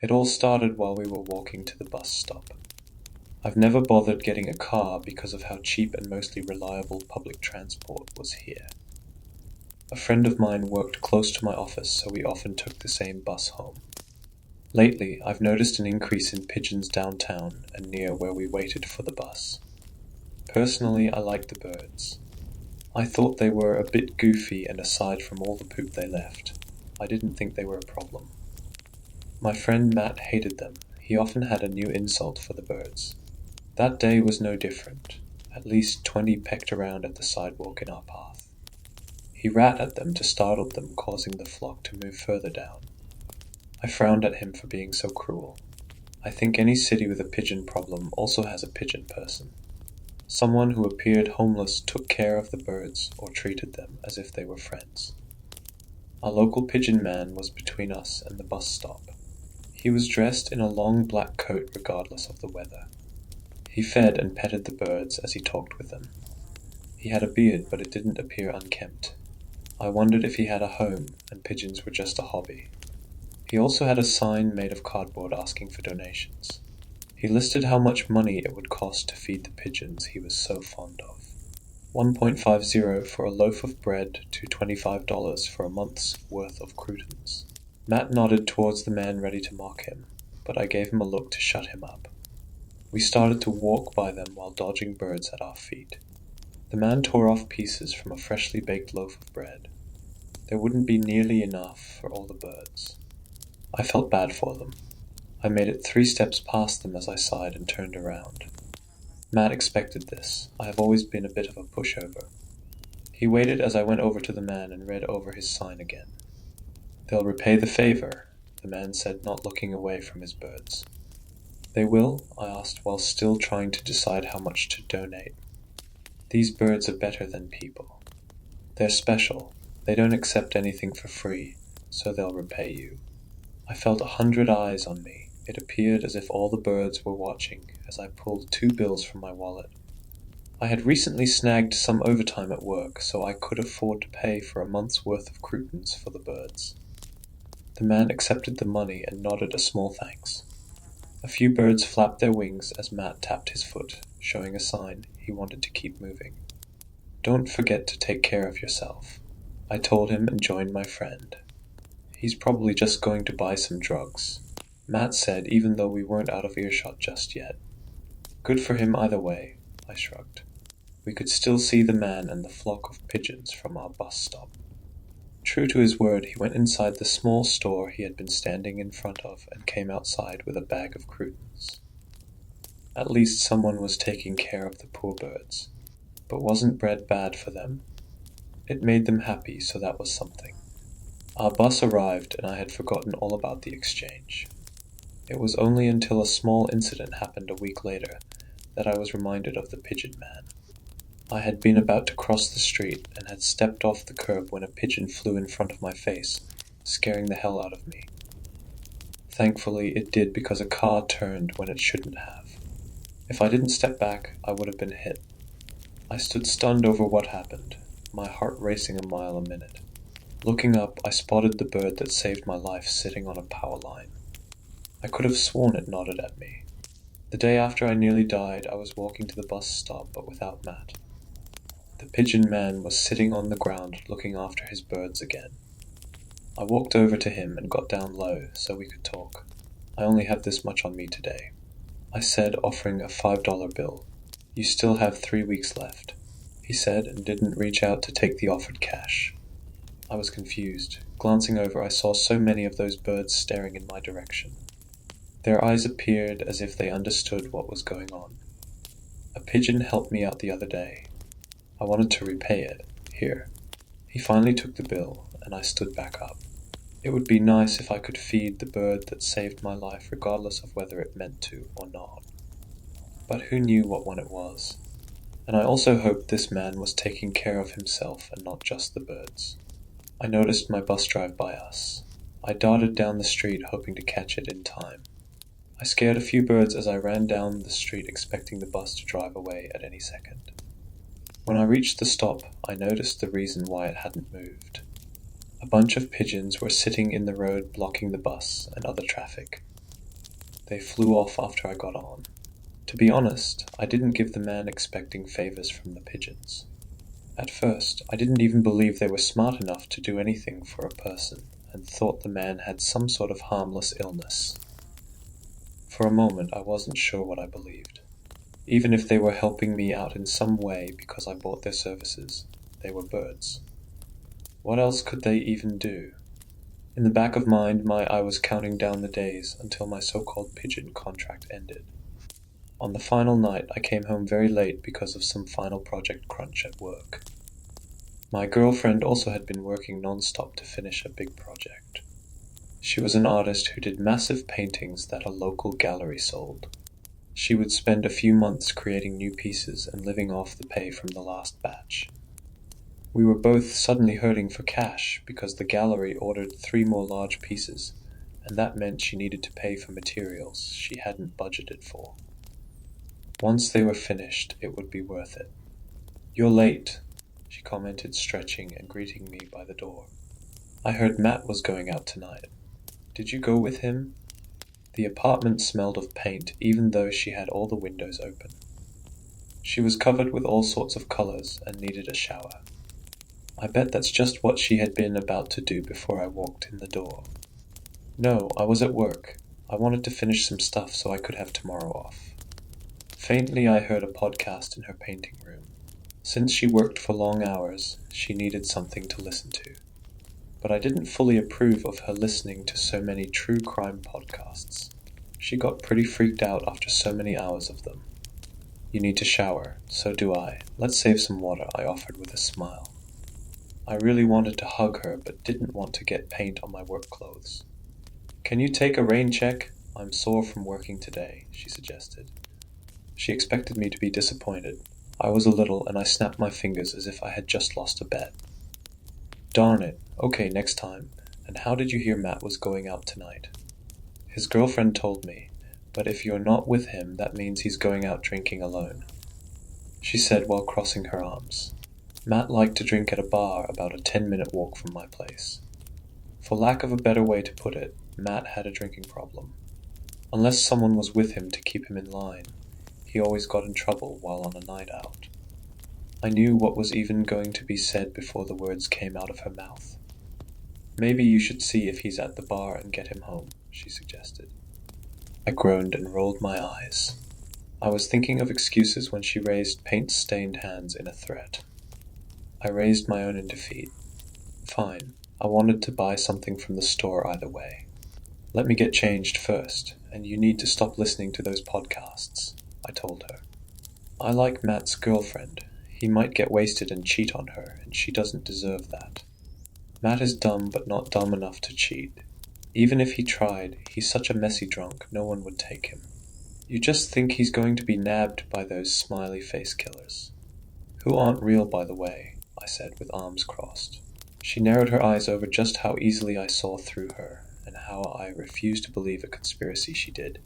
It all started while we were walking to the bus stop. I've never bothered getting a car because of how cheap and mostly reliable public transport was here. A friend of mine worked close to my office, so we often took the same bus home. Lately, I've noticed an increase in pigeons downtown and near where we waited for the bus. Personally, I like the birds. I thought they were a bit goofy, and aside from all the poop they left, I didn't think they were a problem. My friend Matt hated them. He often had a new insult for the birds. That day was no different. At least 20 pecked around at the sidewalk in our path. He rat at them to startle them, causing the flock to move further down. I frowned at him for being so cruel. I think any city with a pigeon problem also has a pigeon person. Someone who appeared homeless took care of the birds or treated them as if they were friends. Our local pigeon man was between us and the bus stop. He was dressed in a long black coat regardless of the weather. He fed and petted the birds as he talked with them. He had a beard, but it didn't appear unkempt. I wondered if he had a home and pigeons were just a hobby. He also had a sign made of cardboard asking for donations. He listed how much money it would cost to feed the pigeons he was so fond of. 1.50 for a loaf of bread to $25 for a month's worth of croutons. Matt nodded towards the man ready to mock him, but I gave him a look to shut him up. We started to walk by them while dodging birds at our feet. The man tore off pieces from a freshly baked loaf of bread. There wouldn't be nearly enough for all the birds. I felt bad for them. I made it 3 steps past them as I sighed and turned around. Matt expected this. I have always been a bit of a pushover. He waited as I went over to the man and read over his sign again. "They'll repay the favor," the man said, not looking away from his birds. "They will?" I asked, while still trying to decide how much to donate. "These birds are better than people. They're special. They don't accept anything for free, so they'll repay you." I felt 100 eyes on me. It appeared as if all the birds were watching as I pulled 2 bills from my wallet. I had recently snagged some overtime at work, so I could afford to pay for a month's worth of croutons for the birds. The man accepted the money and nodded a small thanks. A few birds flapped their wings as Matt tapped his foot, showing a sign he wanted to keep moving. "Don't forget to take care of yourself," I told him and joined my friend. "He's probably just going to buy some drugs," Matt said, even though we weren't out of earshot just yet. "Good for him either way," I shrugged. We could still see the man and the flock of pigeons from our bus stop. True to his word, he went inside the small store he had been standing in front of and came outside with a bag of croutons. At least someone was taking care of the poor birds. But wasn't bread bad for them? It made them happy, so that was something. Our bus arrived, and I had forgotten all about the exchange. It was only until a small incident happened a week later that I was reminded of the pigeon man. I had been about to cross the street and had stepped off the curb when a pigeon flew in front of my face, scaring the hell out of me. Thankfully, it did because a car turned when it shouldn't have. If I didn't step back, I would have been hit. I stood stunned over what happened, my heart racing a mile a minute. Looking up, I spotted the bird that saved my life sitting on a power line. I could have sworn it nodded at me. The day after I nearly died, I was walking to the bus stop, but without Matt. The pigeon man was sitting on the ground looking after his birds again. I walked over to him and got down low so we could talk. "I only have this much on me today," I said, offering a $5 bill. "You still have 3 weeks left," he said, and didn't reach out to take the offered cash. I was confused. Glancing over, I saw so many of those birds staring in my direction. Their eyes appeared as if they understood what was going on. "A pigeon helped me out the other day. I wanted to repay it. Here." He finally took the bill, and I stood back up. It would be nice if I could feed the bird that saved my life regardless of whether it meant to or not. But who knew what one it was? And I also hoped this man was taking care of himself and not just the birds. I noticed my bus drive by us. I darted down the street hoping to catch it in time. I scared a few birds as I ran down the street expecting the bus to drive away at any second. When I reached the stop, I noticed the reason why it hadn't moved. A bunch of pigeons were sitting in the road blocking the bus and other traffic. They flew off after I got on. To be honest, I didn't give the man expecting favors from the pigeons. At first, I didn't even believe they were smart enough to do anything for a person, and thought the man had some sort of harmless illness. For a moment, I wasn't sure what I believed. Even if they were helping me out in some way because I bought their services, they were birds. What else could they even do? In the back of I was counting down the days until my so-called pigeon contract ended. On the final night, I came home very late because of some final project crunch at work. My girlfriend also had been working non-stop to finish a big project. She was an artist who did massive paintings that a local gallery sold. She would spend a few months creating new pieces and living off the pay from the last batch. We were both suddenly hurting for cash because the gallery ordered 3 more large pieces, and that meant she needed to pay for materials she hadn't budgeted for. Once they were finished, it would be worth it. "You're late," she commented, stretching and greeting me by the door. "I heard Matt was going out tonight. Did you go with him?" The apartment smelled of paint, even though she had all the windows open. She was covered with all sorts of colors and needed a shower. I bet that's just what she had been about to do before I walked in the door. "No, I was at work. I wanted to finish some stuff so I could have tomorrow off." Faintly, I heard a podcast in her painting room. Since she worked for long hours, she needed something to listen to. But I didn't fully approve of her listening to so many true crime podcasts. She got pretty freaked out after so many hours of them. "You need to shower. So do I. Let's save some water," I offered with a smile. I really wanted to hug her, but didn't want to get paint on my work clothes. "Can you take a rain check? I'm sore from working today," she suggested. She expected me to be disappointed. I was a little, and I snapped my fingers as if I had just lost a bet. "Darn it. Okay, next time. And how did you hear Matt was going out tonight?" "His girlfriend told me, but if you're not with him, that means he's going out drinking alone," she said while crossing her arms. Matt liked to drink at a bar about a 10-minute walk from my place. For lack of a better way to put it, Matt had a drinking problem. Unless someone was with him to keep him in line, he always got in trouble while on a night out. I knew what was even going to be said before the words came out of her mouth. "Maybe you should see if he's at the bar and get him home," she suggested. I groaned and rolled my eyes. I was thinking of excuses when she raised paint-stained hands in a threat. I raised my own in defeat. "Fine. I wanted to buy something from the store either way. Let me get changed first, and you need to stop listening to those podcasts," I told her. "I like Matt's girlfriend. He might get wasted and cheat on her, and she doesn't deserve that. Matt is dumb, but not dumb enough to cheat. Even if he tried, he's such a messy drunk, no one would take him. You just think he's going to be nabbed by those smiley face killers. Who aren't real, by the way," I said with arms crossed. She narrowed her eyes over just how easily I saw through her, and how I refused to believe a conspiracy she did.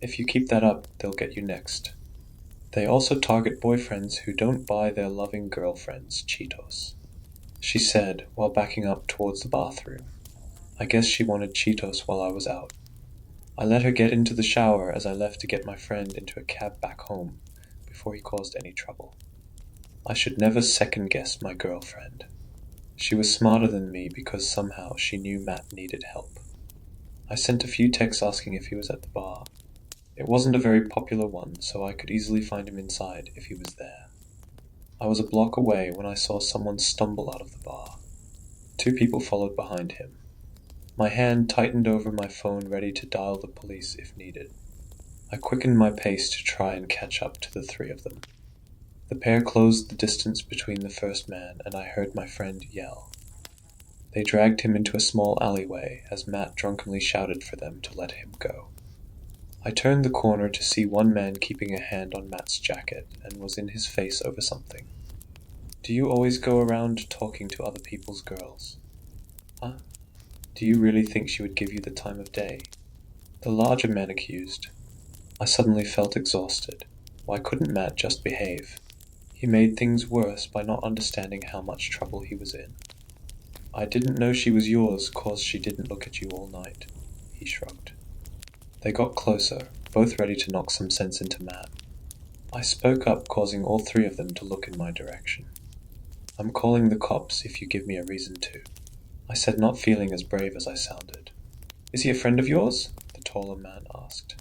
"If you keep that up, they'll get you next. They also target boyfriends who don't buy their loving girlfriends Cheetos," she said while backing up towards the bathroom. I guess she wanted Cheetos while I was out. I let her get into the shower as I left to get my friend into a cab back home before he caused any trouble. I should never second-guess my girlfriend. She was smarter than me because somehow she knew Matt needed help. I sent a few texts asking if he was at the bar. It wasn't a very popular one, so I could easily find him inside if he was there. I was a block away when I saw someone stumble out of the bar. 2 people followed behind him. My hand tightened over my phone, ready to dial the police if needed. I quickened my pace to try and catch up to the 3 of them. The pair closed the distance between the first man, and I heard my friend yell. They dragged him into a small alleyway as Matt drunkenly shouted for them to let him go. I turned the corner to see one man keeping a hand on Matt's jacket and was in his face over something. "Do you always go around talking to other people's girls?" "Huh? Do you really think she would give you the time of day?" The larger man accused. I suddenly felt exhausted. Why couldn't Matt just behave? He made things worse by not understanding how much trouble he was in. "I didn't know she was yours 'cause she didn't look at you all night," he shrugged. They got closer, both ready to knock some sense into Matt. I spoke up, causing all three of them to look in my direction. "I'm calling the cops if you give me a reason to," I said, not feeling as brave as I sounded. "Is he a friend of yours?" the taller man asked.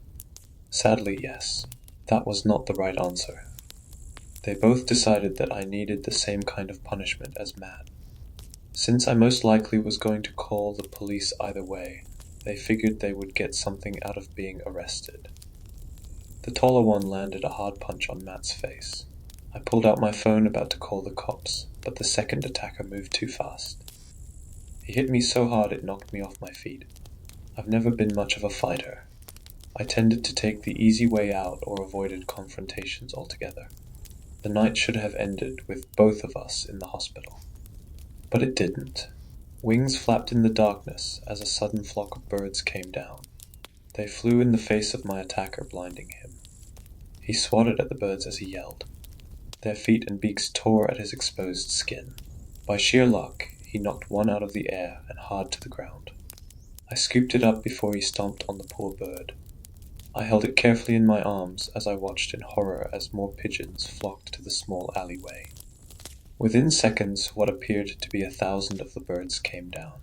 Sadly, yes. That was not the right answer. They both decided that I needed the same kind of punishment as Matt. Since I most likely was going to call the police either way, they figured they would get something out of being arrested. The taller one landed a hard punch on Matt's face. I pulled out my phone about to call the cops, but the second attacker moved too fast. He hit me so hard it knocked me off my feet. I've never been much of a fighter. I tended to take the easy way out or avoided confrontations altogether. The night should have ended with both of us in the hospital. But it didn't. Wings flapped in the darkness as a sudden flock of birds came down. They flew in the face of my attacker, blinding him. He swatted at the birds as he yelled. Their feet and beaks tore at his exposed skin. By sheer luck, he knocked one out of the air and hard to the ground. I scooped it up before he stomped on the poor bird. I held it carefully in my arms as I watched in horror as more pigeons flocked to the small alleyway. Within seconds, what appeared to be 1,000 of the birds came down.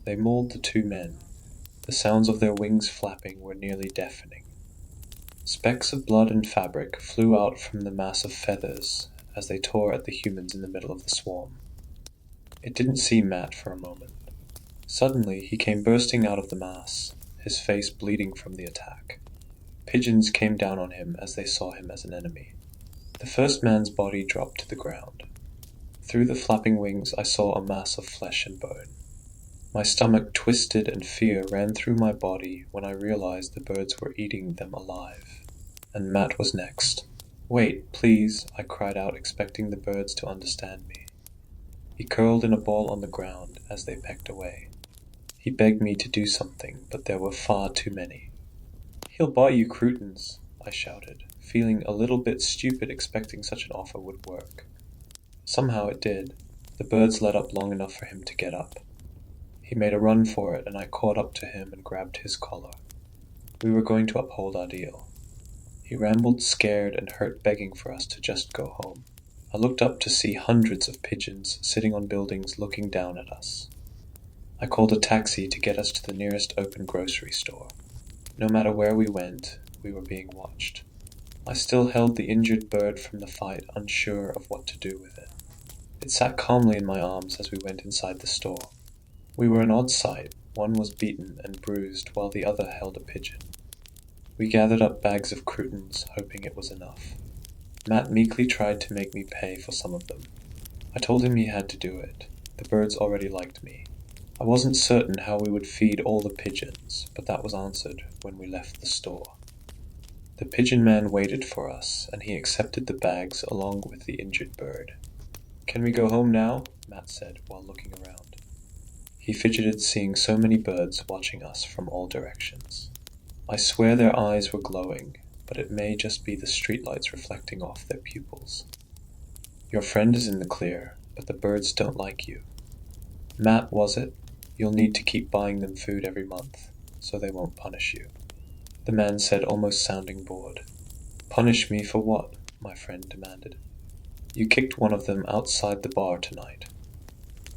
They mauled the two men. The sounds of their wings flapping were nearly deafening. Specks of blood and fabric flew out from the mass of feathers as they tore at the humans in the middle of the swarm. It didn't see Matt for a moment. Suddenly, he came bursting out of the mass, his face bleeding from the attack. Pigeons came down on him as they saw him as an enemy. The first man's body dropped to the ground. Through the flapping wings, I saw a mass of flesh and bone. My stomach twisted and fear ran through my body when I realized the birds were eating them alive. And Matt was next. "Wait, please," I cried out, expecting the birds to understand me. He curled in a ball on the ground as they pecked away. He begged me to do something, but there were far too many. "He'll buy you croutons," I shouted, feeling a little bit stupid expecting such an offer would work. Somehow it did. The birds let up long enough for him to get up. He made a run for it, and I caught up to him and grabbed his collar. We were going to uphold our deal. He rambled, scared and hurt, begging for us to just go home. I looked up to see hundreds of pigeons sitting on buildings looking down at us. I called a taxi to get us to the nearest open grocery store. No matter where we went, we were being watched. I still held the injured bird from the fight, unsure of what to do with it. It sat calmly in my arms as we went inside the store. We were an odd sight. One was beaten and bruised, while the other held a pigeon. We gathered up bags of croutons, hoping it was enough. Matt meekly tried to make me pay for some of them. I told him he had to do it. The birds already liked me. I wasn't certain how we would feed all the pigeons, but that was answered when we left the store. The pigeon man waited for us, and he accepted the bags along with the injured bird. "Can we go home now?" Matt said while looking around. He fidgeted, seeing so many birds watching us from all directions. I swear their eyes were glowing, but it may just be the streetlights reflecting off their pupils. "Your friend is in the clear, but the birds don't like you." "Matt, was it? You'll need to keep buying them food every month, so they won't punish you," the man said, almost sounding bored. "Punish me for what?" my friend demanded. "You kicked one of them outside the bar tonight."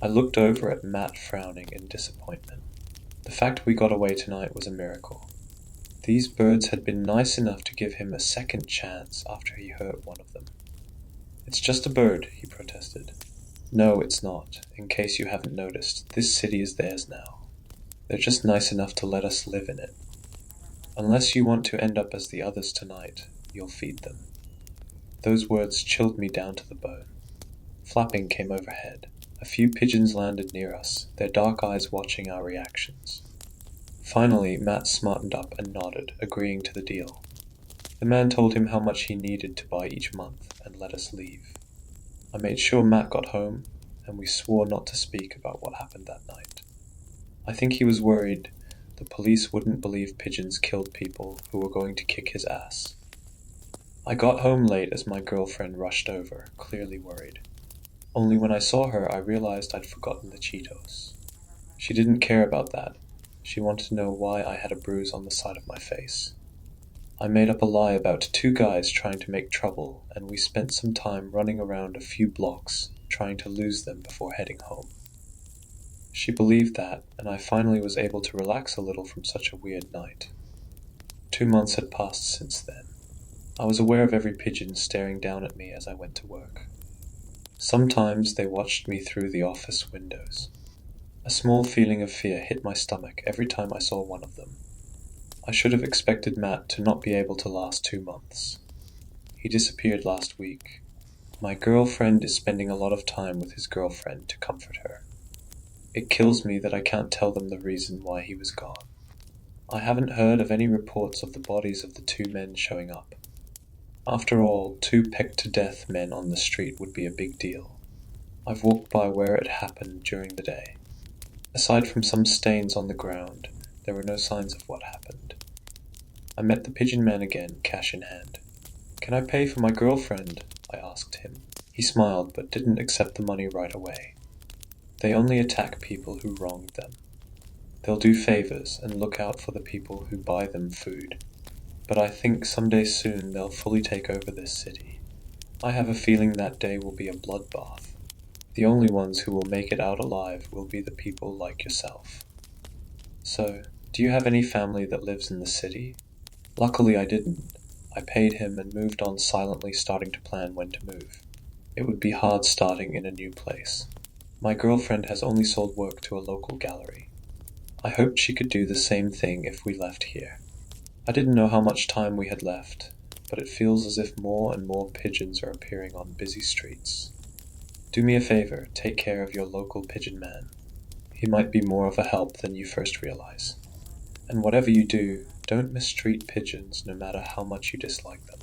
I looked over at Matt, frowning in disappointment. The fact we got away tonight was a miracle. These birds had been nice enough to give him a second chance after he hurt one of them. "It's just a bird," he protested. "No, it's not. In case you haven't noticed, this city is theirs now. They're just nice enough to let us live in it. Unless you want to end up as the others tonight, you'll feed them." Those words chilled me down to the bone. Flapping came overhead. A few pigeons landed near us, their dark eyes watching our reactions. Finally, Matt smartened up and nodded, agreeing to the deal. The man told him how much he needed to buy each month and let us leave. I made sure Matt got home, and we swore not to speak about what happened that night. I think he was worried the police wouldn't believe pigeons killed people who were going to kick his ass. I got home late as my girlfriend rushed over, clearly worried. Only when I saw her, I realized I'd forgotten the Cheetos. She didn't care about that. She wanted to know why I had a bruise on the side of my face. I made up a lie about two guys trying to make trouble, and we spent some time running around a few blocks, trying to lose them before heading home. She believed that, and I finally was able to relax a little from such a weird night. 2 months had passed since then. I was aware of every pigeon staring down at me as I went to work. Sometimes they watched me through the office windows. A small feeling of fear hit my stomach every time I saw one of them. I should have expected Matt to not be able to last 2 months. He disappeared last week. My girlfriend is spending a lot of time with his girlfriend to comfort her. It kills me that I can't tell them the reason why he was gone. I haven't heard of any reports of the bodies of the two men showing up. After all, 2 pecked-to-death men on the street would be a big deal. I've walked by where it happened during the day. Aside from some stains on the ground, there were no signs of what happened. I met the pigeon man again, cash in hand. "Can I pay for my girlfriend?" I asked him. He smiled, but didn't accept the money right away. They only attack people who wronged them. They'll do favors and look out for the people who buy them food. But I think someday soon they'll fully take over this city. I have a feeling that day will be a bloodbath. The only ones who will make it out alive will be the people like yourself. So, do you have any family that lives in the city? Luckily I didn't. I paid him and moved on silently, starting to plan when to move. It would be hard starting in a new place. My girlfriend has only sold work to a local gallery. I hoped she could do the same thing if we left here. I didn't know how much time we had left, but it feels as if more and more pigeons are appearing on busy streets. Do me a favor, take care of your local pigeon man. He might be more of a help than you first realize. And whatever you do, don't mistreat pigeons no matter how much you dislike them.